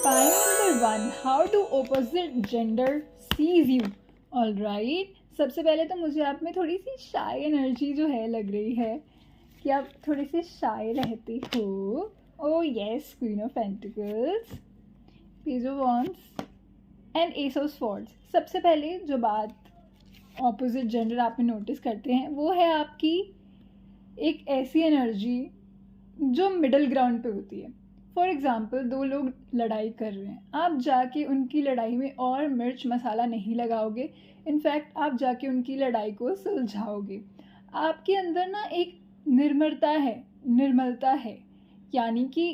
Point number 1, how do opposite gender sees you? Alright, सबसे पहले तो मुझे आप में थोड़ी सी शाय एनर्जी जो है लग रही है कि आप थोड़ी सी शाय रहती हो. Oh yes, Queen of Pentacles, Page of Wands and Ace of Swords. सबसे पहले जो बात ऑपोजिट जेंडर आप में नोटिस करते हैं वो है आपकी एक ऐसी एनर्जी जो मिडल ग्राउंड पे होती है. फॉर एग्ज़ाम्पल, दो लोग लड़ाई कर रहे हैं, आप जाके उनकी लड़ाई में और मिर्च मसाला नहीं लगाओगे. इनफैक्ट आप जाके उनकी लड़ाई को सुलझाओगे. आपके अंदर ना एक निर्मलता है, यानी कि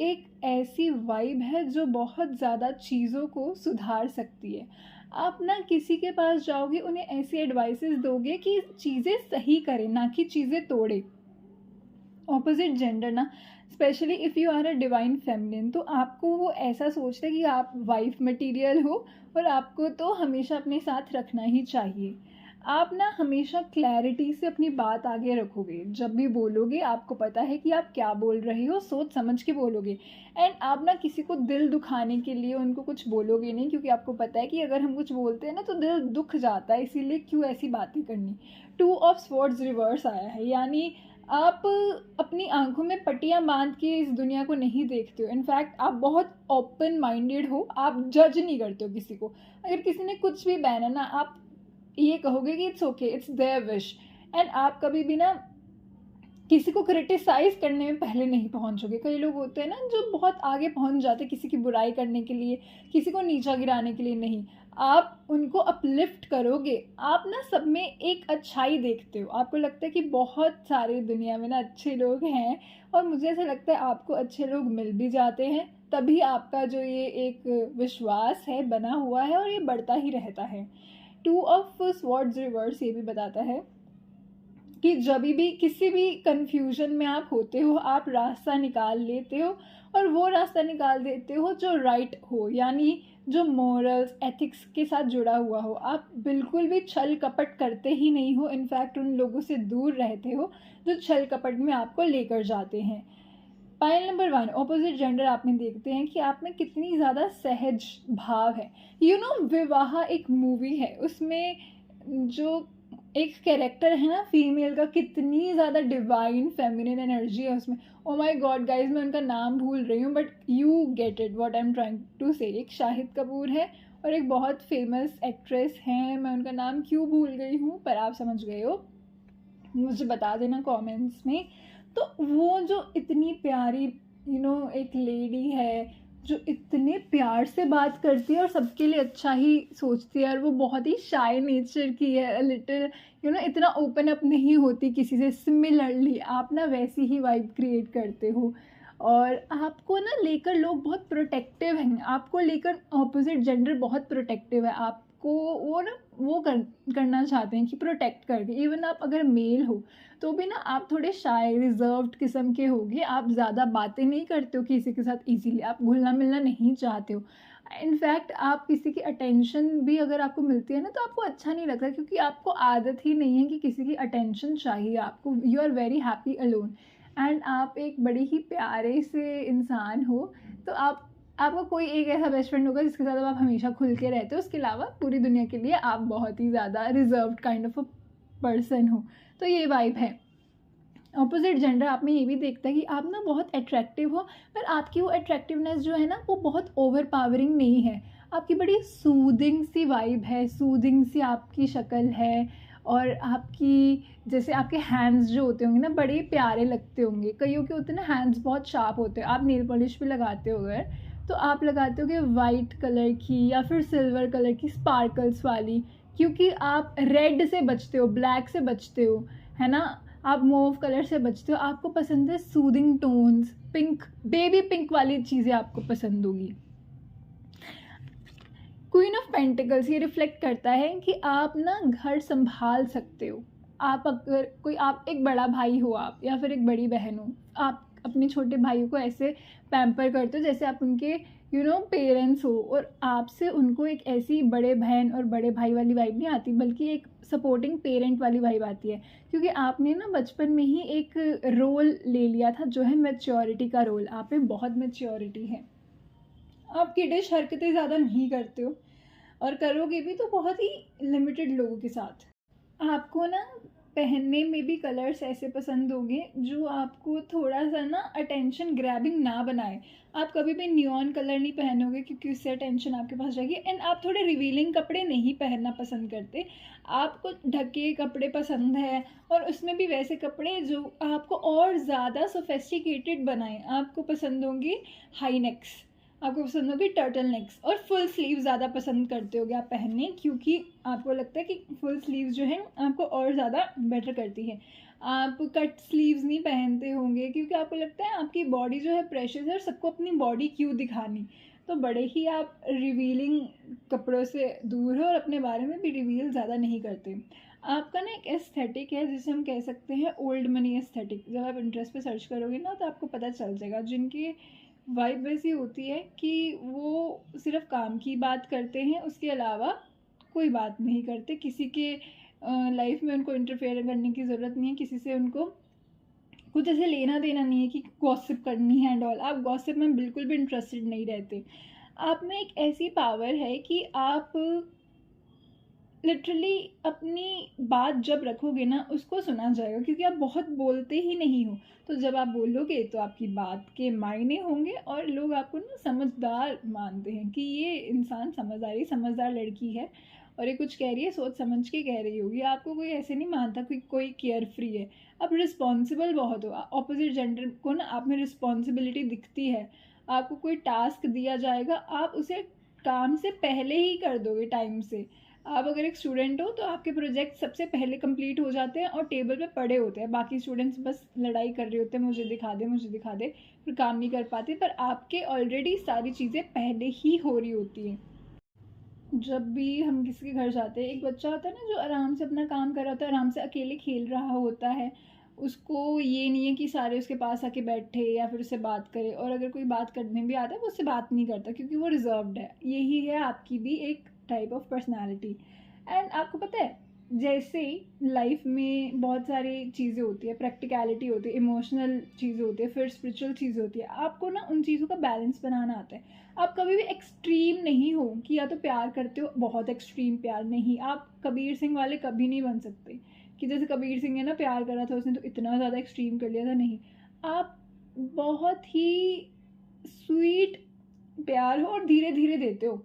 एक ऐसी वाइब है जो बहुत ज़्यादा चीज़ों को सुधार सकती है. आप ना किसी के पास जाओगे, उन्हें ऐसी एडवाइसेस दोगे कि चीज़ें सही करें, ना कि चीज़ें तोड़े. ऑपोजिट जेंडर ना, specially if you are a divine feminine, तो आपको वो ऐसा सोचते हैं कि आप वाइफ मटेरियल हो और आपको तो हमेशा अपने साथ रखना ही चाहिए. आप ना हमेशा क्लैरिटी से अपनी बात आगे रखोगे. जब भी बोलोगे आपको पता है कि आप क्या बोल रहे हो, सोच समझ के बोलोगे. एंड आप ना किसी को दिल दुखाने के लिए उनको कुछ बोलोगे नहीं, क्योंकि आपको पता है कि अगर हम कुछ बोलते हैं ना तो दिल दुख जाता है, इसीलिए क्यों ऐसी बातें करनी. 2 ऑफ स्वॉर्ड्स रिवर्स आया है, यानी आप अपनी आंखों में पट्टियाँ बांध के इस दुनिया को नहीं देखते हो. इनफैक्ट आप बहुत ओपन माइंडेड हो, आप जज नहीं करते हो किसी को. अगर किसी ने कुछ भी पहना ना, आप ये कहोगे कि it's okay, it's their wish. And आप कभी भी ना किसी को क्रिटिसाइज़ करने में पहले नहीं पहुंचोगे. कई लोग होते हैं ना जो बहुत आगे पहुंच जाते हैं किसी की बुराई करने के लिए, किसी को नीचा गिराने के लिए नहीं. आप उनको अपलिफ्ट करोगे. आप ना सब में एक अच्छाई देखते हो. आपको लगता है कि बहुत सारे दुनिया में ना अच्छे लोग हैं, और मुझे ऐसा लगता है आपको अच्छे लोग मिल भी जाते हैं. तभी आपका जो ये एक विश्वास है बना हुआ है और ये बढ़ता ही रहता है. 2 ऑफ स्वॉर्ड्स रिवर्स ये भी बताता है कि जब भी किसी भी कन्फ्यूजन में आप होते हो, आप रास्ता निकाल लेते हो, और वो रास्ता निकाल देते हो जो राइट हो, यानी जो मॉरल्स एथिक्स के साथ जुड़ा हुआ हो. आप बिल्कुल भी छल कपट करते ही नहीं हो. इनफैक्ट उन लोगों से दूर रहते हो जो छल कपट में आपको लेकर जाते हैं. पाइल नंबर 1, ऑपोजिट जेंडर आप में देखते हैं कि आप में कितनी ज़्यादा सहज भाव है. विवाह एक मूवी है, उसमें जो एक कैरेक्टर है ना फीमेल का, कितनी ज़्यादा डिवाइन फेमिनिन एनर्जी है उसमें. ओ माय गॉड गाइज, मैं उनका नाम भूल रही हूँ, but you get it what I am trying to say. एक शाहिद कपूर है और एक बहुत फेमस एक्ट्रेस हैं, मैं उनका नाम क्यों भूल गई हूँ, पर आप समझ गए हो, मुझे बता देना कमेंट्स में. तो वो जो इतनी प्यारी एक लेडी है जो इतने प्यार से बात करती है और सबके लिए अच्छा ही सोचती है, और वो बहुत ही शाय नेचर की है, लिटिल इतना ओपन अप नहीं होती किसी से. सिमिलरली आप ना वैसी ही वाइब क्रिएट करते हो, और आपको ना लेकर लोग बहुत प्रोटेक्टिव हैं. आपको लेकर ऑपोजिट जेंडर बहुत प्रोटेक्टिव है. आपको वो करना चाहते हैं कि प्रोटेक्ट करके. इवन आप अगर मेल हो तो भी ना आप थोड़े शाय रिजर्व्ड किस्म के होगे. आप ज़्यादा बातें नहीं करते हो किसी के साथ इजीली, आप घुलना मिलना नहीं चाहते हो. इनफैक्ट आप किसी की अटेंशन भी अगर आपको मिलती है ना तो आपको अच्छा नहीं लगता, क्योंकि आपको आदत ही नहीं है कि किसी की अटेंशन चाहिए आपको. You are very happy alone. And आप एक बड़ी ही प्यारे से इंसान हो. तो आपका कोई एक ऐसा बेस्ट फ्रेंड होगा जिसके साथ आप हमेशा खुल के रहते हो. उसके अलावा पूरी दुनिया के लिए आप बहुत ही ज़्यादा reserved kind of a person हो. तो ये वाइब है. ऑपोजिट जेंडर आप में ये भी देखता है कि आप ना बहुत अट्रैक्टिव हो, पर आपकी वो अट्रैक्टिवनेस जो है ना वो बहुत ओवर पावरिंग नहीं है. आपकी बड़ी सूदिंग सी वाइब है, सूदिंग सी आपकी शक्ल है, और आपकी जैसे आपके हैंड्स जो होते होंगे ना बड़े प्यारे लगते होंगे. कईयों के होते हैं ना हैंड्स बहुत शार्प होते हैं. आप नेल पॉलिश भी लगाते हो अगर, तो आप लगाते हो कि वाइट कलर की या फिर सिल्वर कलर की स्पार्कल्स वाली, क्योंकि आप रेड से बचते हो, ब्लैक से बचते हो, है ना. आप मोव कलर से बचते हो. आपको पसंद है soothing tones, pink, baby pink वाली चीज़ें आपको पसंद होगी. क्वीन ऑफ पेंटिकल्स ये रिफ्लेक्ट करता है कि आप ना घर संभाल सकते हो. आप एक बड़ा भाई हो, आप या फिर एक बड़ी बहन हो, आप अपने छोटे भाइयों को ऐसे पैम्पर करते हो जैसे आप उनके पेरेंट्स हो, और आपसे उनको एक ऐसी बड़े बहन और बड़े भाई वाली वाइब नहीं आती, बल्कि एक सपोर्टिंग पेरेंट वाली वाइब आती है. क्योंकि आपने ना बचपन में ही एक रोल ले लिया था जो है मैच्योरिटी का रोल. आप में बहुत मैच्योरिटी है. आप किडिश हरकतें ज़्यादा नहीं करते हो, और करोगे भी तो बहुत ही लिमिटेड लोगों के साथ। आपको ना पहनने में भी कलर्स ऐसे पसंद होंगे जो आपको थोड़ा सा ना अटेंशन ग्रैबिंग ना बनाए। आप कभी भी नियॉन कलर नहीं पहनोगे क्योंकि उससे अटेंशन आपके पास जाएगी। एंड आप थोड़े रिवीलिंग कपड़े नहीं पहनना पसंद करते, आपको ढके कपड़े पसंद है, और उसमें भी वैसे कपड़े जो आपको और ज़्यादा सोफेस्टिकेटेड बनाएं। आपको पसंद होंगे हाई नेक्स, आपको पसंद होगी टर्टल नेक्स, और फुल स्लीव ज़्यादा पसंद करते होगे आप पहनने, क्योंकि आपको लगता है कि फुल स्लीव जो है आपको और ज़्यादा बेटर करती है। आप कट स्लीव्स नहीं पहनते होंगे क्योंकि आपको लगता है आपकी बॉडी जो है प्रेशियस है और सबको अपनी बॉडी क्यों दिखानी। तो बड़े ही आप रिवीलिंग कपड़ों से दूर हो और अपने बारे में भी रिवील ज़्यादा नहीं करते। आपका ना एक एस्थेटिक है जिसे हम कह सकते हैं ओल्ड मनी एस्थेटिक। जब आप इंटरेस्ट पे सर्च करोगे ना तो आपको पता चल जाएगा, जिनकी वाइब वैसी होती है कि वो सिर्फ काम की बात करते हैं, उसके अलावा कोई बात नहीं करते। किसी के लाइफ में उनको इंटरफेयर करने की ज़रूरत नहीं है, किसी से उनको कुछ ऐसे लेना देना नहीं है कि गॉसिप करनी है एंड ऑल। आप गॉसिप में बिल्कुल भी इंटरेस्टेड नहीं रहते। आप में एक ऐसी पावर है कि आप लिटरली अपनी बात जब रखोगे ना उसको सुना जाएगा, क्योंकि आप बहुत बोलते ही नहीं हो। तो जब आप बोलोगे तो आपकी बात के मायने होंगे और लोग आपको ना समझदार मानते हैं कि ये इंसान समझदार लड़की है और ये कुछ कह रही है सोच समझ के कह रही होगी। आपको कोई ऐसे नहीं मानता कि कोई केयर फ्री है। आप रिस्पॉन्सिबल बहुत हो। ऑपोजिट जेंडर को ना आप में रिस्पॉन्सिबिलिटी दिखती है। आपको कोई टास्क दिया जाएगा, आप उसे काम से पहले ही कर दोगे टाइम से। आप अगर एक स्टूडेंट हो तो आपके प्रोजेक्ट सबसे पहले कंप्लीट हो जाते हैं और टेबल पे पड़े होते हैं। बाकी स्टूडेंट्स बस लड़ाई कर रहे होते हैं, मुझे दिखा दे, फिर काम नहीं कर पाते। पर आपके ऑलरेडी सारी चीज़ें पहले ही हो रही होती हैं। जब भी हम किसी के घर जाते हैं, एक बच्चा होता है ना जो आराम से अपना काम कर रहा होता है, आराम से अकेले खेल रहा होता है। उसको ये नहीं है कि सारे उसके पास आके बैठे या फिर उससे बात करे, और अगर कोई बात करने भी आता है वो उससे बात नहीं करता क्योंकि वो रिजर्व्ड है। यही है आपकी भी एक टाइप ऑफ पर्सनैलिटी। एंड आपको पता है, जैसे लाइफ में बहुत सारी चीज़ें होती है, प्रैक्टिकलिटी होती है, इमोशनल चीज़ें होती है, फिर स्पिरिचुअल चीज़ें होती है। आपको ना उन चीज़ों का बैलेंस बनाना आता है। आप कभी भी एक्सट्रीम नहीं हो कि या तो प्यार करते हो बहुत एक्सट्रीम प्यार, नहीं। आप कबीर सिंह वाले कभी नहीं बन सकते कि जैसे कबीर सिंह ने ना प्यार करा था उसने तो इतना ज़्यादा एक्सट्रीम कर लिया था, नहीं। आप बहुत ही स्वीट प्यार हो और धीरे धीरे देते हो,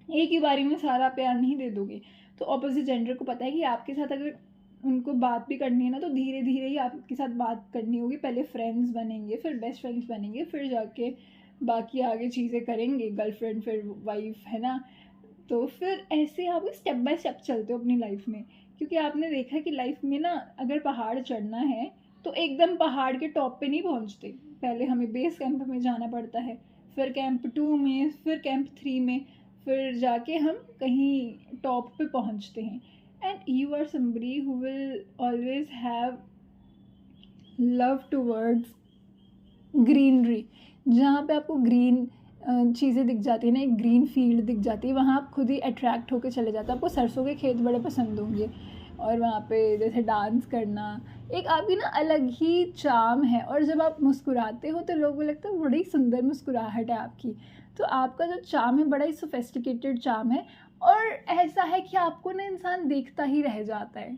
एक ही बारी में सारा प्यार नहीं दे दोगे। तो ऑपोजिट जेंडर को पता है कि आपके साथ अगर उनको बात भी करनी है ना तो धीरे धीरे ही आपके साथ बात करनी होगी। पहले फ्रेंड्स बनेंगे, फिर बेस्ट फ्रेंड्स बनेंगे, फिर जाके बाकी आगे चीज़ें करेंगे, गर्लफ्रेंड फिर वाइफ, है ना। तो फिर ऐसे आप स्टेप बाय स्टेप चलते हो अपनी लाइफ में, क्योंकि आपने देखा है कि लाइफ में ना अगर पहाड़ चढ़ना है तो एकदम पहाड़ के टॉप पे नहीं पहुंचते। पहले हमें बेस कैंप में जाना पड़ता है, फिर कैंप 2 में, फिर कैंप 3 में, फिर जाके हम कहीं टॉप पे पहुंचते हैं। And you are somebody who will always have love towards greenery. जहाँ पे आपको ग्रीन चीज़ें दिख जाती है ना, एक ग्रीन फील्ड दिख जाती है, वहाँ आप खुद ही अट्रैक्ट होकर चले जाते हो। आपको सरसों के खेत बड़े पसंद होंगे और वहाँ पे जैसे डांस करना एक आपकी ना अलग ही चार्म है। और जब आप मुस्कुराते हो तो लोगों को लगता है बड़ी सुंदर मुस्कुराहट है आपकी। तो आपका जो चार्म है बड़ा ही सोफिस्टिकेटेड चार्म है, और ऐसा है कि आपको ना इंसान देखता ही रह जाता है,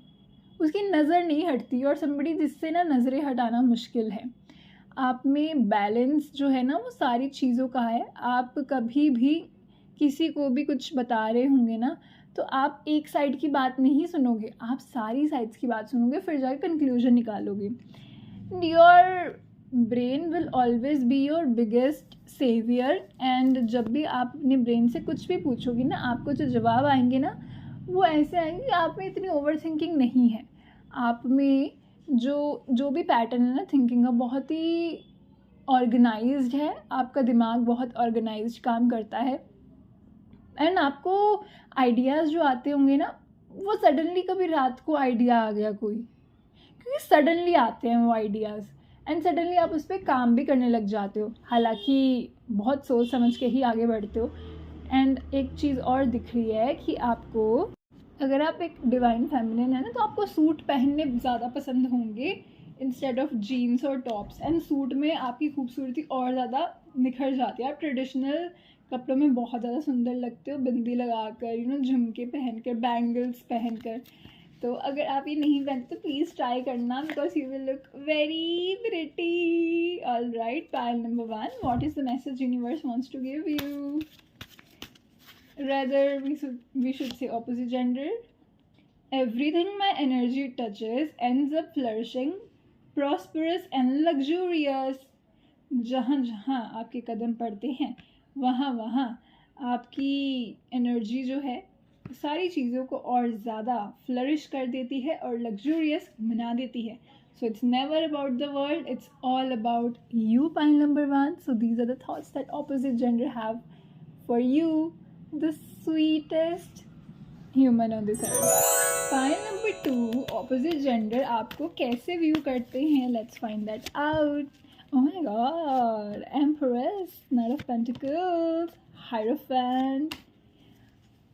उसकी नज़र नहीं हटती। और समबड़ी जिससे ना नज़रें हटाना मुश्किल है। आप में बैलेंस जो है ना वो सारी चीज़ों का है। आप कभी भी किसी को भी कुछ बता रहे होंगे ना तो आप एक साइड की बात नहीं सुनोगे, आप सारी साइड्स की बात सुनोगे, फिर जाकर कंक्लूजन निकालोगे। Your brain will always be your biggest saviour. And जब भी आप अपने ब्रेन से कुछ भी पूछोगे ना, आपको जो जवाब आएंगे ना वो ऐसे आएंगे कि आप में इतनी ओवर थिंकिंग नहीं है। आप में जो भी पैटर्न है ना थिंकिंग का, बहुत ही ऑर्गेनाइज्ड है। आपका दिमाग बहुत ऑर्गेनाइज्ड काम करता है। एंड आपको आइडियाज़ जो आते होंगे ना वो सडनली कभी रात को आइडिया आ गया कोई, क्योंकि सडनली आते हैं वो आइडियाज़, एंड सडनली आप उस पर काम भी करने लग जाते हो, हालांकि बहुत सोच समझ के ही आगे बढ़ते हो। एंड एक चीज़ और दिख रही है कि आपको, अगर आप एक डिवाइन फेमिनिन है ना तो आपको सूट पहनने ज़्यादा पसंद होंगे इंस्टेड ऑफ जीन्स और टॉप्स। एंड सूट में आपकी खूबसूरती और ज़्यादा निखर जाती है। आप ट्रेडिशनल कपड़ों में बहुत ज़्यादा सुंदर लगते हो, बिंदी लगाकर, झुमके पहनकर, बैंगल्स पहनकर। तो अगर आप ये नहीं पहनते तो प्लीज़ ट्राई करना, because you will look very pretty. All right, pile number 1, what is the message universe wants to give you? Rather, we should say opposite gender. Everything my energy touches ends up flourishing, prosperous and luxurious. जहाँ जहाँ आपके कदम पड़ते हैं वहाँ वहाँ आपकी energy जो है सारी चीज़ों को और ज़्यादा फ्लरिश कर देती है और लग्जूरियस बना देती है. So it's never about the world, it's all about you, pile number 1. So these are the thoughts that opposite gender have for you, the sweetest human on this earth. Pile number 2, opposite gender आपको कैसे view करते हैं? Let's find that out. Oh my god, Empress, Knight of Pentacles, Hierophant.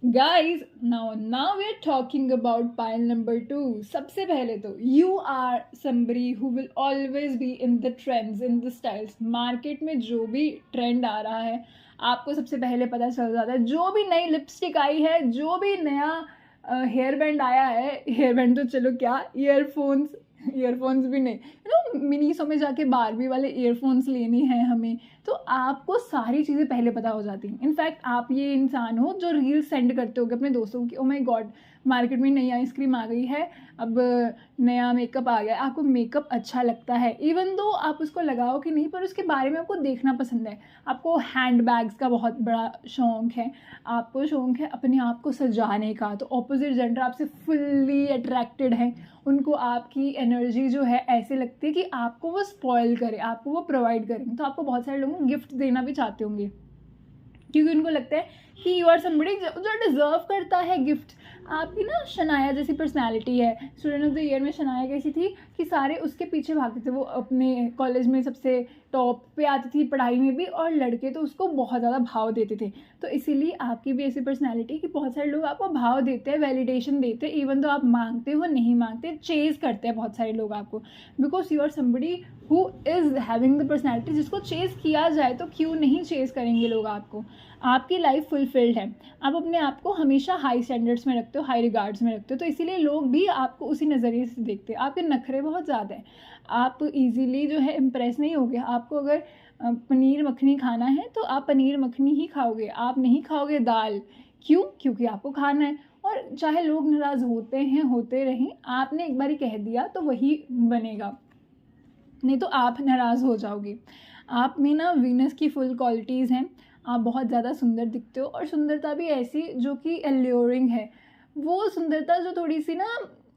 Guys, now we are talking about pile number 2. सबसे पहले तो you are somebody who will always be in the trends, in the styles. Market में जो भी trend आ रहा है आपको सबसे पहले पता चल जाता है. जो भी नई लिपस्टिक आई है, जो भी नया हेयर बैंड आया है, हेयर बैंड तो चलो क्या, ईयरफोन्स भी नहीं, मिनीसो में जाके बारबी वाले ईयरफोन्स लेने हैं हमें, तो आपको सारी चीज़ें पहले पता हो जाती हैं. इनफैक्ट आप ये इंसान हो जो रील सेंड करते होगे अपने दोस्तों को कि ओ माय गॉड मार्केट में नई आइसक्रीम आ गई है, अब नया मेकअप आ गया. आपको मेकअप अच्छा लगता है, इवन दो आप उसको लगाओ कि नहीं, पर उसके बारे में आपको देखना पसंद है. आपको हैंड बैग्स का बहुत बड़ा शौक़ है, आपको शौक़ है अपने आप को सजाने का. तो ऑपोजिट जेंडर आपसे फुल्ली अट्रैक्टेड है. उनको आपकी एनर्जी जो है ऐसे लगती है कि आपको वो स्पॉइल करे, आपको वो प्रोवाइड करें. तो आपको बहुत सारे लोगों को गिफ्ट देना भी चाहते होंगे, क्योंकि उनको लगता है कि यू आर समबडी जो डिज़र्व करता है गिफ्ट. आपकी ना शनाया जैसी पर्सनालिटी है. स्टूडेंट ऑफ द ईयर में शनाया कैसी थी कि सारे उसके पीछे भागते थे. वो अपने कॉलेज में सबसे टॉप पे आती थी पढ़ाई में भी, और लड़के तो उसको बहुत ज़्यादा भाव देते थे. तो इसीलिए आपकी भी ऐसी पर्सनालिटी कि बहुत सारे लोग आपको भाव देते हैं, वैलिडेशन देते हैं, इवन तो आप मांगते हो नहीं मांगते, चेज़ करते हैं बहुत सारे लोग आपको, because you are somebody who is having the personality. जिसको चेज़ किया जाए तो क्यों नहीं चेज़ करेंगे लोग आपको. आपकी लाइफ फुलफिल्ड है, आप अपने आप को हमेशा हाई स्टैंडर्ड्स में रखते हो, हाई रिगार्ड्स में रखते हो, तो इसीलिए लोग भी आपको उसी नज़रिए से देखते हैं. आपके नखरे बहुत ज़्यादा हैं, आप इजीली जो है इम्प्रेस नहीं होगे. आपको अगर पनीर मखनी खाना है तो आप पनीर मखनी ही खाओगे, आप नहीं खाओगे दाल. क्यों? क्योंकि आपको खाना है. और चाहे लोग नाराज़ होते हैं, होते रहें, आपने एक बार कह दिया तो वही बनेगा, नहीं तो आप नाराज़ हो जाओगे. आप में ना वीनस की फुल क्वालिटीज़ हैं. आप बहुत ज़्यादा सुंदर दिखते हो, और सुंदरता भी ऐसी जो कि एल्योरिंग है. वो सुंदरता जो थोड़ी सी ना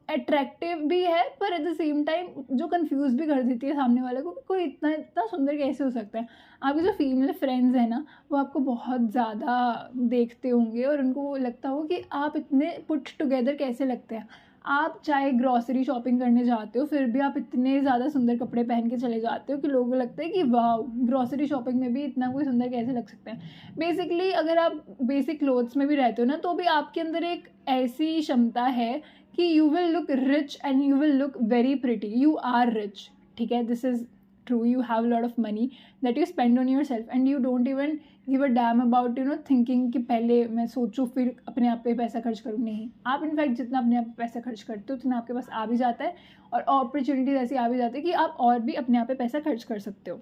अट्रैक्टिव भी है, पर एट द सेम टाइम जो कंफ्यूज भी कर देती है सामने वाले को कि कोई इतना इतना सुंदर कैसे हो सकता है. आपके जो फीमेल फ्रेंड्स हैं ना, वो आपको बहुत ज़्यादा देखते होंगे और उनको वो लगता हो कि आप इतने पुट टुगेदर कैसे लगते हैं. आप चाहे ग्रॉसरी शॉपिंग करने जाते हो, फिर भी आप इतने ज़्यादा सुंदर कपड़े पहन के चले जाते हो कि लोगों को लगता है कि वाह, ग्रॉसरी शॉपिंग में भी इतना कोई सुंदर कैसे लग सकता है. बेसिकली अगर आप बेसिक क्लोथ्स में भी रहते हो ना, तो भी आपके अंदर एक ऐसी क्षमता है कि you will look rich and you will look very pretty. You are rich, ठीक है, this is true. You have lot of money that you spend on your self and you don't even give a damn about thinking कि पहले मैं सोचूं फिर अपने आप पे पैसा खर्च करूं. नहीं, आप इनफैक्ट जितना अपने आप पे पैसा खर्च करते हो उतना आपके पास आ भी जाता है, और अपॉर्चुनिटीज ऐसी आ भी जाती है कि आप और भी अपने आप पे पैसा खर्च कर सकते हो.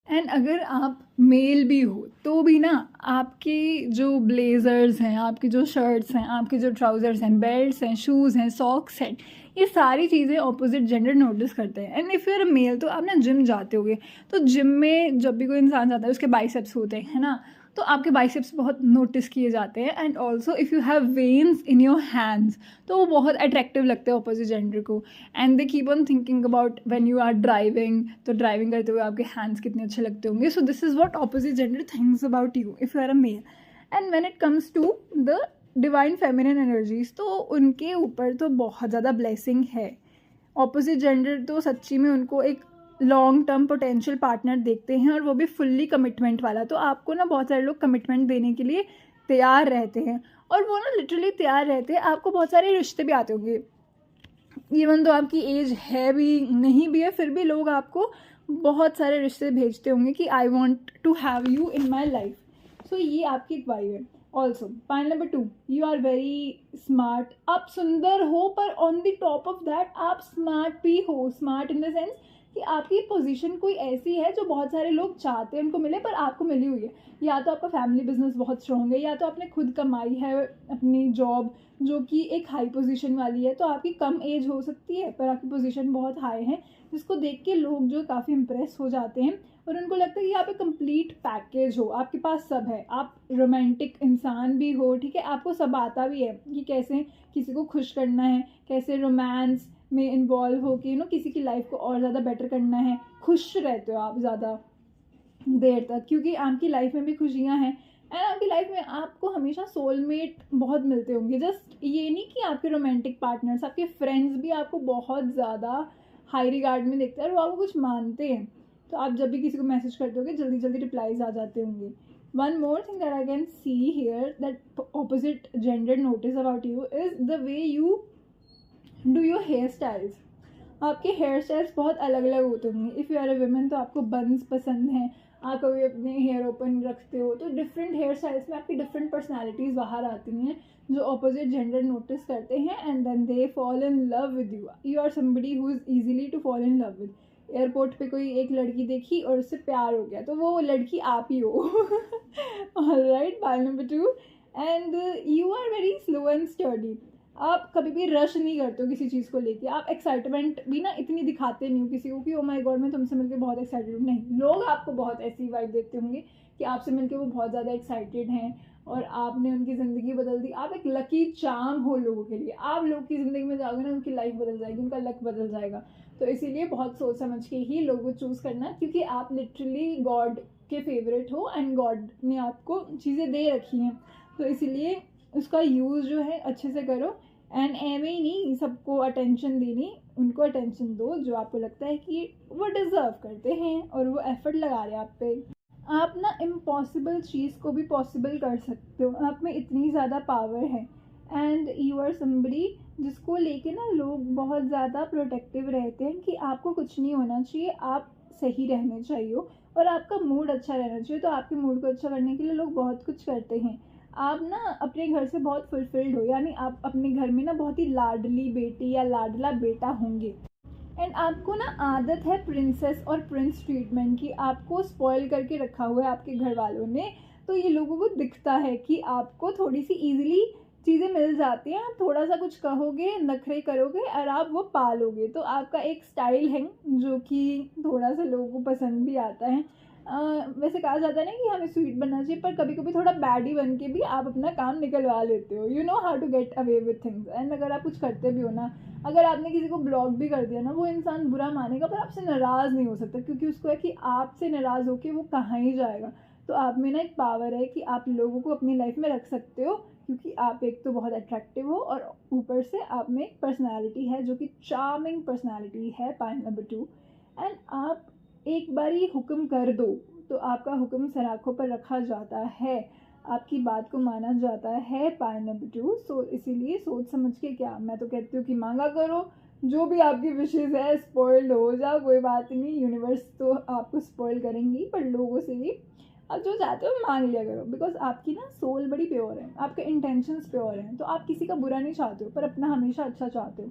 एंड अगर आप मेल भी हो तो भी ना, आपकी जो ब्लेज़र्स हैं, आपकी जो शर्ट्स हैं, आपके जो ट्राउज़र्स हैं, बेल्ट्स हैं, शूज़ हैं, सॉक्स हैं, ये सारी चीज़ें ऑपोजिट जेंडर नोटिस करते हैं. And if you are a male, तो आप ना जिम जाते होगे, तो जिम में जब भी कोई इंसान जाता है उसके बाइसेप्स होते हैं ना, तो आपके बाइसेप्स बहुत नोटिस किए जाते हैं. And also if you have veins in your hands, तो वो बहुत अट्रैक्टिव लगते हैं ऑपोजिट जेंडर को. And they keep on thinking about when you are driving, तो ड्राइविंग करते हुए आपके हैंड्स कितने अच्छे लगते होंगे. So this is what opposite gender thinks about you if you are a male. And when it comes to the divine feminine energies, तो उनके ऊपर तो बहुत ज़्यादा ब्लेसिंग है. ऑपोजिट जेंडर तो सच्ची में उनको एक लॉन्ग टर्म पोटेंशियल पार्टनर देखते हैं, और वो भी फुल्ली कमिटमेंट वाला. तो आपको ना बहुत सारे लोग कमिटमेंट देने के लिए तैयार रहते हैं, और वो ना लिटरली तैयार रहते हैं. आपको बहुत सारे रिश्ते भी आते होंगे, इवन तो आपकी एज है भी नहीं भी है, फिर भी लोग आपको बहुत सारे रिश्ते भेजते होंगे कि I want to have you in my life. So ये आपकी एक वाइब है. Also point number 2, you are very smart. आप सुंदर हो पर on the top of that आप स्मार्ट भी हो. स्मार्ट इन द सेंस कि आपकी पोजीशन कोई ऐसी है जो बहुत सारे लोग चाहते हैं उनको मिले पर आपको मिली हुई है. या तो आपका फैमिली बिजनेस बहुत स्ट्रॉन्ग है, या तो आपने खुद कमाई है अपनी जॉब जो कि एक हाई पोजीशन वाली है. तो आपकी कम एज हो सकती है पर आपकी पोजीशन बहुत हाई है, जिसको देख के लोग जो काफ़ी इम्प्रेस हो जाते हैं और उनको लगता है कि आप एक कंप्लीट पैकेज हो, आपके पास सब है. आप रोमांटिक इंसान भी हो, ठीक है, आपको सब आता भी है कि कैसे किसी को खुश करना है, कैसे रोमांस में इन्वॉल्व हो के किसी की लाइफ को और ज़्यादा बेटर करना है. खुश रहते हो आप ज़्यादा देर तक क्योंकि आपकी लाइफ में भी खुशियाँ हैं. एंड आपकी लाइफ में आपको हमेशा सोलमेट बहुत मिलते होंगे. जस्ट ये नहीं कि आपके रोमांटिक पार्टनर्स, आपके फ्रेंड्स भी आपको बहुत ज़्यादा हाई रिगार्ड में देखते हैं और वो आपको कुछ मानते हैं. तो आप जब भी किसी को मैसेज करते होगे जल्दी जल्दी रिप्लाईज आ जाते होंगे. One more thing that I can see here that opposite gender notice about you is the way you do your hair styles. आपके हेयर स्टाइल्स बहुत अलग अलग होते होंगे. If you are a women तो आपको बन्स पसंद हैं, आप कभी अपने हेयर ओपन रखते हो. तो डिफरेंट हेयर स्टाइल्स में आपकी डिफरेंट पर्सनैलिटीज़ बाहर आती हैं जो अपोजिट जेंडर नोटिस करते हैं and then they fall in love with you. You are somebody who is easily to fall in love with. Airport पे कोई एक लड़की देखी और उससे प्यार हो गया तो वो लड़की आप ही हो. All right, point number 2, and you are very slow and sturdy. आप कभी भी रश नहीं करते हो किसी चीज़ को लेके. आप एक्साइटमेंट भी ना इतनी दिखाते नहीं हो किसी को कि ओ माय गॉड मैं तुमसे मिलकर बहुत एक्साइटेड हूँ. नहीं, लोग आपको बहुत ऐसी वाइब देते होंगे कि आपसे मिलकर वो बहुत ज़्यादा एक्साइटेड हैं और आपने उनकी ज़िंदगी बदल दी. आप एक लकी चार्म हो लोगों के लिए. आप लोग की ज़िंदगी में जाओगे ना उनकी लाइफ बदल जाएगी, उनका लक बदल जाएगा. तो इसीलिए बहुत सोच समझ के ही लोगों को चूज़ करना क्योंकि आप लिटरली गॉड के फेवरेट हो एंड गॉड ने आपको चीज़ें दे रखी हैं. तो इसीलिए उसका यूज़ जो है अच्छे से करो. एंड एवे ही नहीं सबको अटेंशन देनी, उनको अटेंशन दो जो आपको लगता है कि वो डिज़र्व करते हैं और वो एफर्ट लगा रहे हैं आप पे. आप ना इम्पॉसिबल चीज़ को भी पॉसिबल कर सकते हो. आप में इतनी ज़्यादा पावर है एंड यू आर समबडी जिसको लेके ना लोग बहुत ज़्यादा प्रोटेक्टिव रहते हैं कि आपको कुछ नहीं होना चाहिए, आप सही रहने चाहिए और आपका मूड अच्छा रहना चाहिए. तो आपके मूड को अच्छा करने के लिए लोग बहुत कुछ करते हैं. आप ना अपने घर से बहुत फुलफिल्ड हो, यानी आप अपने घर में ना बहुत ही लाडली बेटी या लाडला बेटा होंगे. एंड आपको ना आदत है प्रिंसेस और प्रिंस ट्रीटमेंट की. आपको स्पॉइल करके रखा हुआ है आपके घर वालों ने. तो ये लोगों को दिखता है कि आपको थोड़ी सी ईजिली चीज़ें मिल जाती हैं. आप थोड़ा सा कुछ कहोगे, नखरे करोगे और आप वो पालोगे. तो आपका एक स्टाइल है जो कि थोड़ा सा लोगों को पसंद भी आता है. वैसे कहा जाता है ना कि हमें स्वीट बनना चाहिए पर कभी कभी थोड़ा बैडी बन के भी आप अपना काम निकलवा लेते हो. You know how to get away with things. And अगर आप कुछ करते भी हो ना, अगर आपने किसी को ब्लॉक भी कर दिया ना, वो इंसान बुरा मानेगा पर आपसे नाराज़ नहीं हो सकता क्योंकि उसको है कि आपसे नाराज़ होके वो कहाँ ही जाएगा. तो आप में ना एक पावर है कि आप लोगों को अपनी लाइफ में रख सकते हो क्योंकि आप एक तो बहुत अट्रैक्टिव हो और ऊपर से आप में एक पर्सनैलिटी है जो कि चार्मिंग पर्सनैलिटी है. पॉइंट नंबर 2, एंड आप एक बारी हुक्म कर दो तो आपका हुक्म सराखों पर रखा जाता है, आपकी बात को माना जाता है. पॉइंट नंबर 2, सो इसीलिए सोच समझ के, क्या मैं तो कहती हूँ कि मांगा करो जो भी आपकी विशेज़ है. स्पॉइल्ड हो जाओ कोई बात नहीं, यूनिवर्स तो आपको स्पॉइल करेंगी पर लोगों से भी आप जो चाहते हो मांग लिया करो. बिकॉज आपकी ना सोल बड़ी प्योर है, आपके इंटेंशंस प्योर हैं. तो आप किसी का बुरा नहीं चाहते हो पर अपना हमेशा अच्छा चाहते हो.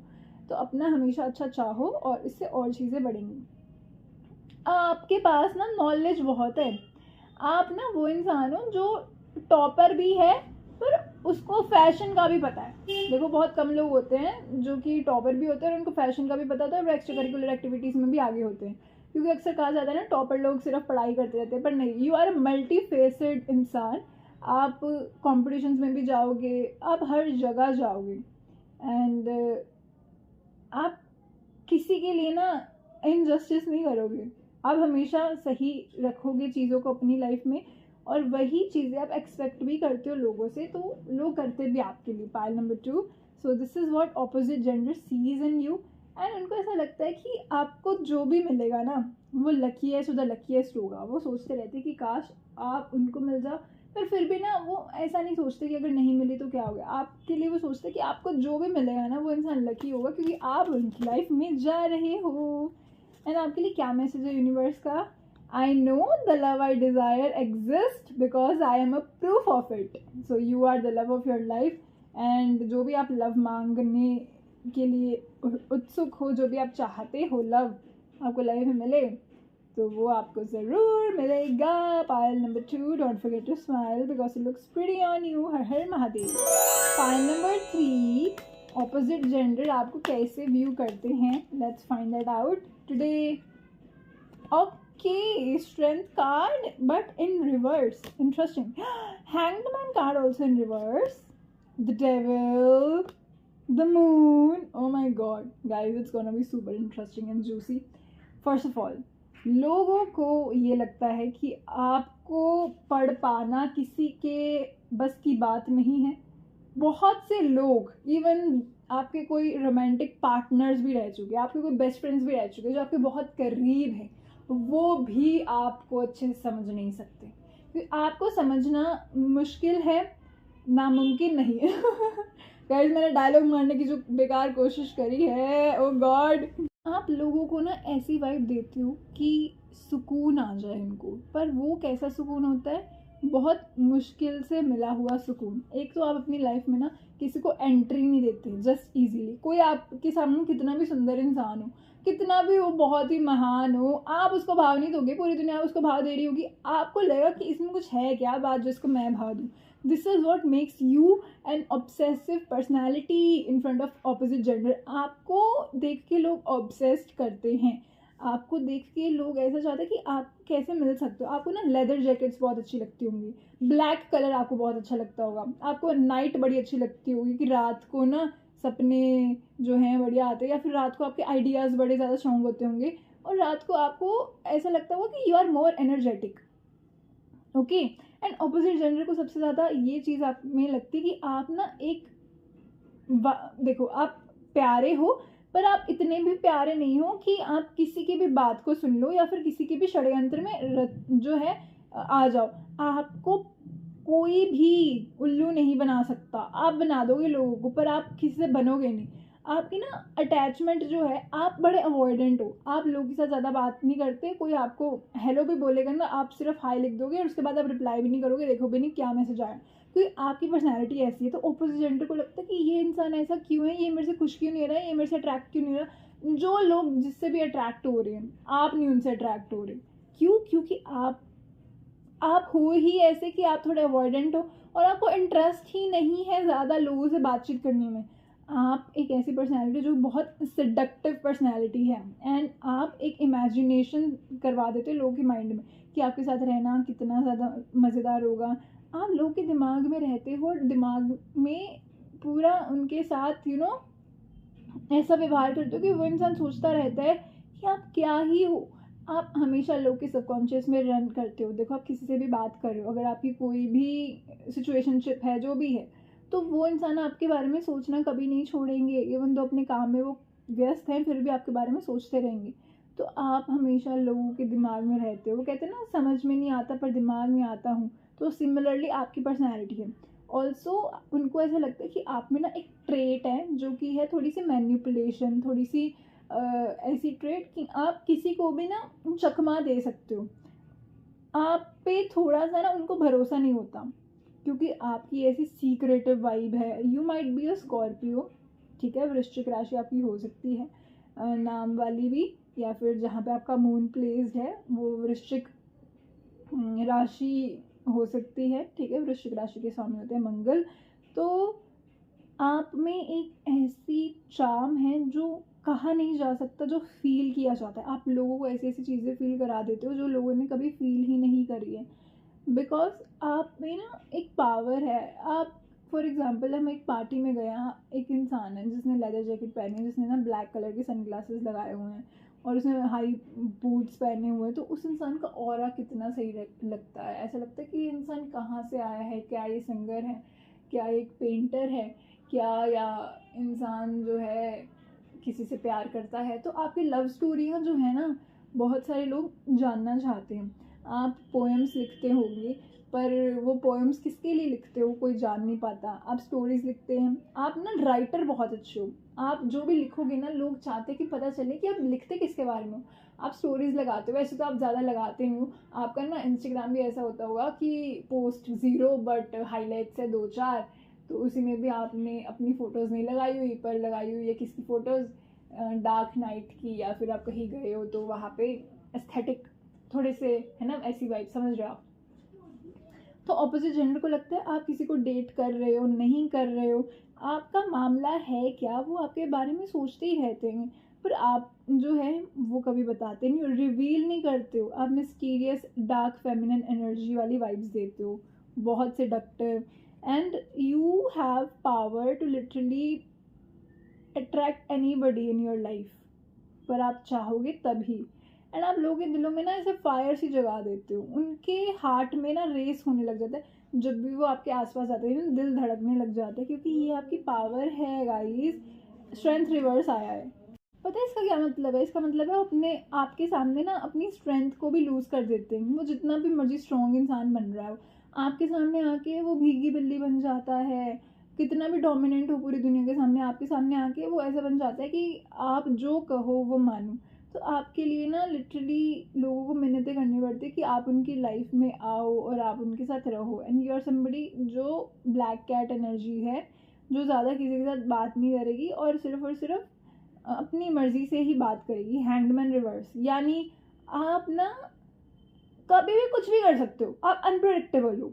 तो अपना हमेशा अच्छा चाहो और इससे और चीज़ें बढ़ेंगी. आपके पास ना नॉलेज बहुत है. आप ना वो इंसान हो जो टॉपर भी है पर उसको फैशन का भी पता है. देखो बहुत कम लोग होते हैं जो कि टॉपर भी होते हैं और उनको फैशन का भी पता होता है और एक्स्ट्रा करिकुलर एक्टिविटीज़ में भी आगे होते हैं. क्योंकि अक्सर कहा जाता है ना टॉपर लोग सिर्फ पढ़ाई करते रहते हैं, पर नहीं, you are a multi faceted इंसान. आप कॉम्पिटिशन्स में भी जाओगे, आप हर जगह जाओगे एंड आप किसी के लिए ना इनजस्टिस नहीं करोगे. आप हमेशा सही रखोगे चीज़ों को अपनी लाइफ में और वही चीज़ें आप एक्सपेक्ट भी करते हो लोगों से तो लोग करते भी आपके लिए. Point number 2, so this is what opposite gender sees in you. And उनको ऐसा लगता है कि आपको जो भी मिलेगा ना वो लकीएस्ट द लकीएस्ट होगा. वो सोचते रहते कि काश आप उनको मिल जाओ, पर फिर भी ना वो ऐसा नहीं सोचते कि अगर नहीं मिली तो क्या हो गया. आपके लिए वो सोचते कि आपको जो भी मिलेगा ना वो इंसान लकी होगा क्योंकि आप उनकी लाइफ में जा रहे हो. एंड आपके लिए क्या मैसेज है यूनिवर्स का? I know the love I desire exists because I am a proof of it. So you are the love of your life. And जो भी आप लव मांगने के लिए उत्सुक हो, जो भी आप चाहते हो लव आपको लाइफ में मिले, तो वो आपको ज़रूर मिलेगा. Pile number 2, don't forget to smile because it looks pretty on you. हर हर Mahadev. Pile number 3, opposite gender आपको कैसे व्यू करते हैं. Let's find that out today. Okay, strength card, but in reverse. Interesting. Hanged Man card also in reverse. The Devil, the Moon. Oh my God, guys, it's gonna be super interesting and juicy. First of all, लोगों को ये लगता है कि आपको पढ़ पाना किसी के बस की बात नहीं है. बहुत से लोग, इवन आपके कोई रोमांटिक पार्टनर्स भी रह चुके, आपके कोई बेस्ट फ्रेंड्स भी रह चुके जो आपके बहुत करीब हैं, वो भी आपको अच्छे से समझ नहीं सकते. क्योंकि आपको समझना मुश्किल है, नामुमकिन नहीं है. गाइस, मैंने डायलॉग मारने की जो बेकार कोशिश करी है, ओ गॉड. आप लोगों को ना ऐसी वाइब देती हो कि सुकून आ जाए इनको, पर वो कैसा सुकून होता है? बहुत मुश्किल से मिला हुआ सुकून. एक तो आप अपनी लाइफ में ना किसी को एंट्री नहीं देते जस्ट इजीली. कोई आपके सामने कितना भी सुंदर इंसान हो, कितना भी वो बहुत ही महान हो, आप उसको भाव नहीं दोगे. पूरी दुनिया उसको भाव दे रही होगी, आपको लगेगा कि इसमें कुछ है क्या बात जो इसको मैं भाव दूँ. This is what makes you an obsessive personality in front of opposite gender. आपको देख के लोग ऑब्सेस्ड करते हैं. आपको देख के लोग ऐसा चाहते हैं कि आप कैसे मिल सकते हो. आपको ना लेदर जैकेट्स बहुत अच्छी लगती होंगी, ब्लैक कलर आपको बहुत अच्छा लगता होगा, आपको नाइट बड़ी अच्छी लगती होगी कि रात को ना सपने जो हैं बढ़िया आते हैं, या फिर रात को आपके आइडियाज़ बड़े ज़्यादा स्ट्रॉन्ग होते होंगे, और रात को आपको ऐसा लगता होगा कि you are more energetic. Okay. And opposite gender को सबसे ज़्यादा ये चीज़ आप में लगती है कि आप ना एक देखो, आप प्यारे हो, पर आप इतने भी प्यारे नहीं हो कि आप किसी की भी बात को सुन लो या फिर किसी के भी षड्यंत्र में जो है आ जाओ. आपको कोई भी उल्लू नहीं बना सकता. आप बना दोगे लोगों को, पर आप किसी से बनोगे नहीं. आपकी ना अटैचमेंट जो है, आप बड़े अवॉइडेंट हो. आप लोगों के साथ ज़्यादा बात नहीं करते. कोई आपको हेलो भी बोलेगा ना, आप सिर्फ हाई लिख दोगे और उसके बाद आप रिप्लाई भी नहीं करोगे, देखोगे नहीं क्या मैसेज आया. क्योंकि आपकी पर्सनैलिटी ऐसी है. तो ऑपोजिट जेंडर को लगता है कि ये इंसान ऐसा क्यों है, ये मेरे से खुश क्यों नहीं रहा है, ये मेरे से अट्रैक्ट क्यों नहीं रहा. जो लोग जिससे भी अट्रैक्ट हो रहे हैं, आप नहीं उनसे अट्रैक्ट हो रहे. क्यों? क्योंकि आप हो ही ऐसे कि आप थोड़े अवॉइडेंट हो और आपको इंटरेस्ट ही नहीं है ज़्यादा लोगों से बातचीत करने में. आप एक ऐसी पर्सनैलिटी जो बहुत सेडक्टिव पर्सनैलिटी है, एंड आप एक इमेजिनेशन करवा देते हो लोगों के माइंड में कि आपके साथ रहना कितना ज़्यादा मज़ेदार होगा. आप लोगों के दिमाग में रहते हो और दिमाग में पूरा उनके साथ ऐसा व्यवहार करते हो कि वो इंसान सोचता रहता है कि आप क्या ही हो. आप हमेशा लोग के सबकॉन्शियस में रन करते हो. देखो, आप किसी से भी बात कर रहे हो, अगर आपकी कोई भी सिचुएशनशिप है, जो भी है, तो वो इंसान आपके बारे में सोचना कभी नहीं छोड़ेंगे. इवन तो अपने काम में वो व्यस्त हैं, फिर भी आपके बारे में सोचते रहेंगे. तो आप हमेशा लोगों के दिमाग में रहते हो. वो कहते हैं ना, समझ में नहीं आता पर दिमाग में आता हूँ. तो सिमिलरली आपकी पर्सनैलिटी है. ऑल्सो उनको ऐसा लगता है कि आप में ना एक ट्रेट है जो कि है थोड़ी सी मैनिपुलेशन, थोड़ी सी ऐसी ट्रेट कि आप किसी को भी ना चकमा दे सकते हो. आप पे थोड़ा सा ना उनको भरोसा नहीं होता, क्योंकि आपकी ऐसी सीक्रेटिव वाइब है. You might be a Scorpio, ठीक है, वृश्चिक राशि आपकी हो सकती है नाम वाली भी, या फिर जहाँ पे आपका मून प्लेस्ड है वो वृश्चिक राशि हो सकती है. ठीक है, वृश्चिक राशि के स्वामी होते हैं मंगल. तो आप में एक ऐसी चार्म है जो कहा नहीं जा सकता, जो फील किया जाता है. आप लोगों को ऐसी ऐसी चीज़ें फील करा देते हो जो लोगों ने कभी फील ही नहीं करी है. बिकॉज आप में ना एक पावर है. आप फॉर एग्जांपल, हम एक पार्टी में गया, एक इंसान है जिसने लेदर जैकेट पहनी है, जिसने ना ब्लैक कलर के सनग्लासेस लगाए हुए हैं और उसने हाई बूट्स पहने हुए हैं. तो उस इंसान का ऑरा कितना सही लगता है. ऐसा लगता है कि ये इंसान कहाँ से आया है, क्या ये सिंगर है, क्या एक पेंटर है क्या, या इंसान जो है किसी से प्यार करता है. तो आपकी लव स्टोरियाँ जो है ना, बहुत सारे लोग जानना चाहते हैं. आप पोएम्स लिखते होंगे, पर वो पोएम्स किसके लिए लिखते हो कोई जान नहीं पाता. आप स्टोरीज लिखते हैं, आप ना राइटर बहुत अच्छे हो. आप जो भी लिखोगे ना, लोग चाहते हैं कि पता चले कि आप लिखते किसके बारे में हो. आप स्टोरीज़ लगाते हो, वैसे तो आप ज़्यादा लगाते नहीं हो, आपका ना इंस्टाग्राम भी ऐसा होता होगा कि पोस्ट 0 बट हाईलाइट्स है 2-4, तो उसी में भी आपने अपनी फ़ोटोज़ नहीं लगाई हुई, पर लगाई हुई है किसकी फ़ोटोज़, डार्क नाइट की, या फिर आप कहीं गए हो तो वहाँ पे एस्थेटिक थोड़े से है ना, ऐसी वाइब, समझ रहे हो आप। तो ऑपोजिट जेंडर को लगता है आप किसी को डेट कर रहे हो, नहीं कर रहे हो, आपका मामला है क्या, वो आपके बारे में सोचते ही रहते हैं, पर आप जो है वो कभी बताते नहीं हो, रिवील नहीं करते हो, आप मिस्टीरियस डार्क फेमिनिन एनर्जी वाली वाइब्स देते हो, बहुत seductive, and you have power to literally attract anybody in your life, पर आप चाहोगे तभी। एंड आप लोगों के दिलों में ना ऐसे फायर सी जगा देते हो, उनके हार्ट में ना रेस होने लग जाता है जब भी वो आपके आसपास आते हैं, दिल धड़कने लग जाता है, क्योंकि ये आपकी पावर है गाइस। स्ट्रेंथ रिवर्स आया है, पता है इसका क्या मतलब है? इसका मतलब है अपने आपके सामने ना अपनी स्ट्रेंथ को भी लूज़ कर देते हैं, वो जितना भी मर्जी स्ट्रॉन्ग इंसान बन रहा हो, आपके सामने आके वो भीगी बिल्ली बन जाता है, कितना भी डोमिनेंट हो पूरी दुनिया के सामने, आपके सामने आके वो ऐसा बन जाता है कि आप जो कहो वो मानो। तो आपके लिए ना लिटरली लोगों को मिन्नतें करनी पड़ती है कि आप उनकी लाइफ में आओ और आप उनके साथ रहो, एंड यू आर समबडी जो ब्लैक कैट एनर्जी है, जो ज़्यादा किसी के साथ बात नहीं करेगी और सिर्फ अपनी मर्जी से ही बात करेगी, हैंडमैन रिवर्स, यानी आप ना कभी भी कुछ भी कर सकते हो, आप अनप्रेडिक्टेबल हो,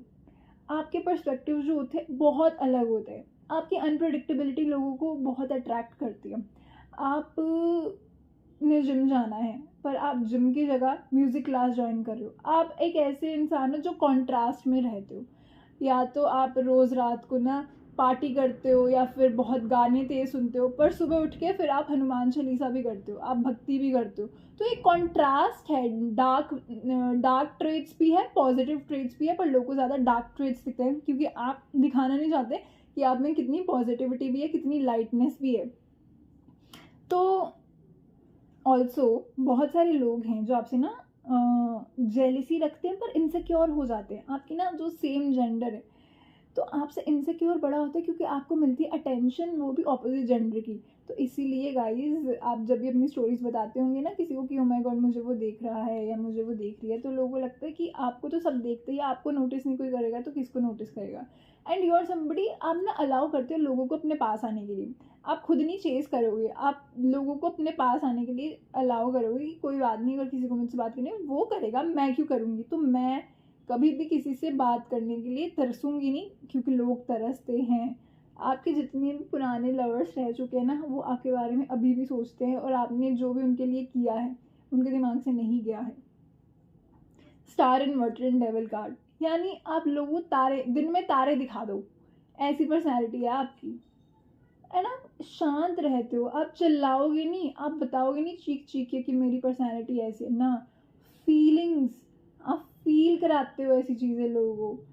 आपके पर्सपेक्टिव जो होते हैं बहुत अलग होते हैं, आपकी अनप्रेडिक्टेबिलिटी लोगों को बहुत अट्रैक्ट करती है। आप ने जिम जाना है, पर आप जिम की जगह म्यूज़िक क्लास ज्वाइन कर रहे हो, आप एक ऐसे इंसान हो जो कॉन्ट्रास्ट में रहते हो, या तो आप रोज़ रात को ना पार्टी करते हो या फिर बहुत गाने तेज सुनते हो, पर सुबह उठ के फिर आप हनुमान चालीसा भी करते हो, आप भक्ति भी करते हो, तो एक कॉन्ट्रास्ट है, डार्क ट्रेड्स भी है, पॉजिटिव ट्रेड्स भी है, पर लोगों को ज़्यादा डार्क ट्रेड्स दिखते हैं क्योंकि आप दिखाना नहीं चाहते कि आप में कितनी पॉजिटिविटी भी है, कितनी लाइटनेस भी है। तो ऑल्सो बहुत सारे लोग हैं जो आपसे ना जेलिसी रखते हैं, पर इनसिक्योर हो जाते हैं, आपकी ना जो सेम जेंडर है तो आपसे इनसिक्योर बड़ा होता है क्योंकि आपको मिलती है अटेंशन, वो भी ऑपोजिट जेंडर की। तो इसीलिए गाइज आप जब भी अपनी स्टोरीज बताते होंगे ना किसी को कि ओ माय गॉड मुझे वो देख रहा है या मुझे वो देख रही है, तो लोगों को लगता है कि आपको तो सब देखते हैं, आपको नोटिस नहीं कोई करेगा तो किसको नोटिस करेगा। एंड यू आर समबडी, आप ना अलाउ करते हो लोगों को अपने पास आने के लिए, आप खुद नहीं चेस करोगे, आप लोगों को अपने पास आने के लिए अलाउ करोगे कि कोई बात नहीं, अगर किसी को मुझसे बात करनी है वो करेगा, मैं क्यों करूँगी। तो मैं कभी भी किसी से बात करने के लिए तरसूंगी नहीं, क्योंकि लोग तरसते हैं। आपके जितने भी पुराने लवर्स रह चुके हैं ना, वो आपके बारे में अभी भी सोचते हैं, और आपने जो भी उनके लिए किया है उनके दिमाग से नहीं गया है। Star inverter and devil card, यानी आप लोगों तारे, दिन में तारे दिखा दो, ऐसी पर्सनैलिटी है आपकी, है ना। शांत रहते हो, आप चिल्लाओगे नहीं, आप बताओगे नहीं चीख चीख के कि मेरी पर्सनैलिटी ऐसी है ना, फीलिंग्स आप फील कराते हो ऐसी चीज़ें लोगों को,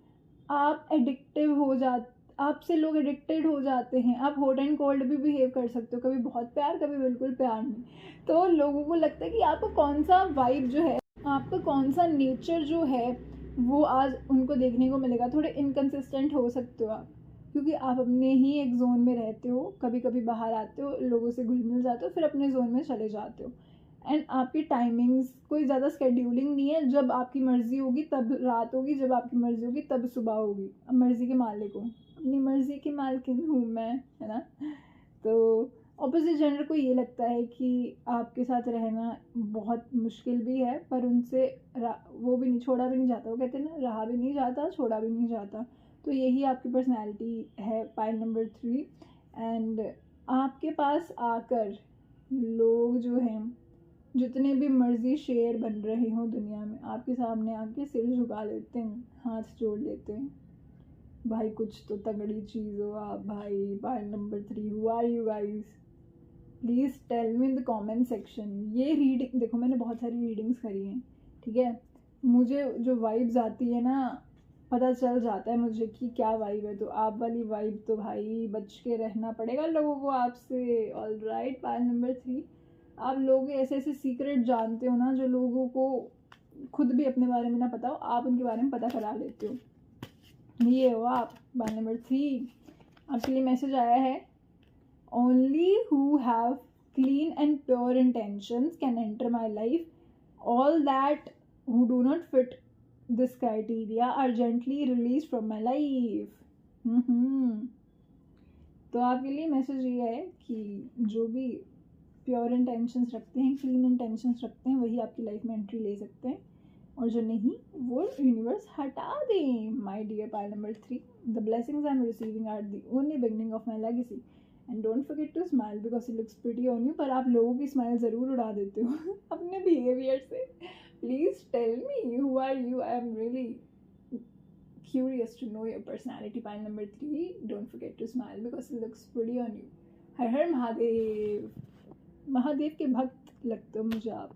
आप एडिक्टिव हो जाते, आपसे लोग एडिक्टेड हो जाते हैं, आप हॉट एंड कोल्ड भी बिहेव कर सकते हो, कभी बहुत प्यार कभी बिल्कुल प्यार नहीं। तो लोगों को लगता है कि आपको कौन सा वाइब जो है, आपका कौन सा नेचर जो है वो आज उनको देखने को मिलेगा। थोड़े इनकन्सिस्टेंट हो सकते हो आप, क्योंकि आप अपने ही एक जोन में रहते हो, कभी कभी बाहर आते हो, लोगों से घुल मिल जाते हो, फिर अपने जोन में चले जाते हो, एंड आपकी टाइमिंग्स कोई ज़्यादा स्केड्यूलिंग नहीं है, जब आपकी मर्ज़ी होगी तब रात होगी, जब आपकी मर्ज़ी होगी तब सुबह होगी। अब मर्ज़ी के मालिक हो, अपनी मर्ज़ी की मालकिन हूँ मैं, है ना। तो ऑपोजिट जेंडर को ये लगता है कि आपके साथ रहना बहुत मुश्किल भी है, पर उनसे वो भी नहीं छोड़ा भी नहीं जाता, वो कहते हैं ना रहा भी नहीं जाता छोड़ा भी नहीं जाता। तो यही आपकी पर्सनैलिटी है, पाइल नंबर 3। एंड आपके पास आकर लोग जो हैं, जितने भी मर्जी शेर बन रहे हों दुनिया में, आपके सामने आके सिर झुका लेते हैं, हाथ जोड़ लेते हैं, भाई कुछ तो तगड़ी चीज़ हो आप भाई। Pile number 3, who are you guys, please tell me in the comment section. ये रीडिंग देखो, मैंने बहुत सारी रीडिंग्स करी हैं, ठीक है, मुझे जो वाइब्स आती है ना, पता चल जाता है मुझे कि क्या वाइब है, तो आप वाली वाइब तो भाई बच के रहना पड़ेगा लोगों को आपसे। ऑल राइट, पाइल नंबर 3, आप लोग ऐसे ऐसे सीक्रेट जानते हो ना जो लोगों को खुद भी अपने बारे में ना पता हो, आप उनके बारे में पता करा लेते हो। ये हो आप, पाइल नंबर 3। आपके लिए मैसेज आया है, only who have clean and pure intentions can enter my life All that who do not fit this criteria are gently released from my life. तो आपके लिए मैसेज ये है कि जो भी प्योर इंटेंशंस रखते हैं, क्लीन इंटेंशंस रखते हैं, वही आपकी लाइफ में एंट्री ले सकते हैं, और जो नहीं वो यूनिवर्स हटा दें. My dear pile number 3, the blessings I am receiving are the only beginning of my legacy and don't forget to smile because it looks pretty on you. पर आप लोगों की स्माइल ज़रूर उड़ा देते हो अपने बिहेवियर से. Please tell me who are you. I am really curious to know your personality. Pile number 3, don't forget to smile because it looks pretty on you. हर हर महादेव. महादेव के भक्त लगते हो मुझे आप.